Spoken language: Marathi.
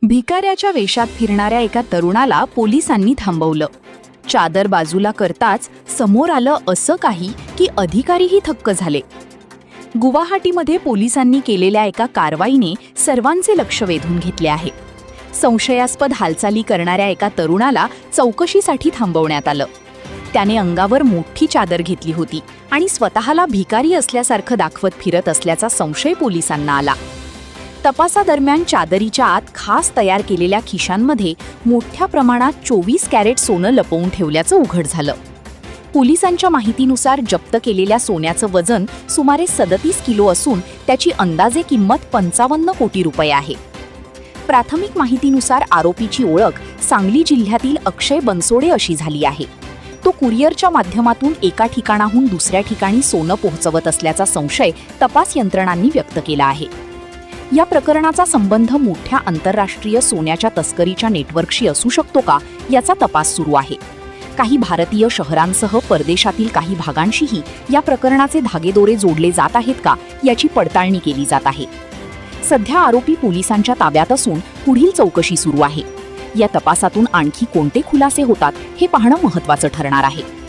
भिकाऱ्याच्या वेशात फिरणाऱ्या एका तरुणाला पोलिसांनी थांबवलं. चादर बाजूला करताच समोर आलं असं काही की अधिकारीही थक्क झाले. गुवाहाटीमध्ये पोलिसांनी केलेल्या एका कारवाईने सर्वांचे लक्ष वेधून घेतले आहे. संशयास्पद हालचाली करणाऱ्या एका तरुणाला चौकशीसाठी थांबवण्यात आलं. त्याने अंगावर मोठी चादर घेतली होती आणि स्वतःला भिकारी असल्यासारखं दाखवत फिरत असल्याचा संशय पोलिसांना आला. तपासादरम्यान चादरीच्या आत खास तयार केलेल्या खिशांमध्ये मोठ्या प्रमाणात 24 कॅरेट सोनं लपवून ठेवल्याचं उघड झालं. पोलिसांच्या माहितीनुसार जप्त केलेल्या सोन्याचं वजन सुमारे 37 किलो असून त्याची अंदाजे किंमत 55 कोटी रुपये आहे. प्राथमिक माहितीनुसार आरोपीची ओळख सांगली जिल्ह्यातील अक्षय बनसोडे अशी झाली आहे. तो कुरिअरच्या माध्यमातून एका ठिकाणाहून दुसऱ्या ठिकाणी सोनं पोहोचवत असल्याचा संशय तपास यंत्रणांनी व्यक्त केला आहे. या प्रकरणाचा संबंध मोठ्या आंतरराष्ट्रीय सोन्याच्या तस्करीच्या नेटवर्कशी असू शकतो का, याचा तपास सुरू आहे. काही भारतीय शहरांसह परदेशातील काही भागांशीही या प्रकरणाचे धागेदोरे जोडले जात आहेत का, याची पडताळणी केली जात आहे. सध्या आरोपी पोलिसांच्या ताब्यात असून पुढील चौकशी सुरू आहे. या तपासातून आणखी कोणते खुलासे होतात हे पाहणं महत्त्वाचं ठरणार आहे.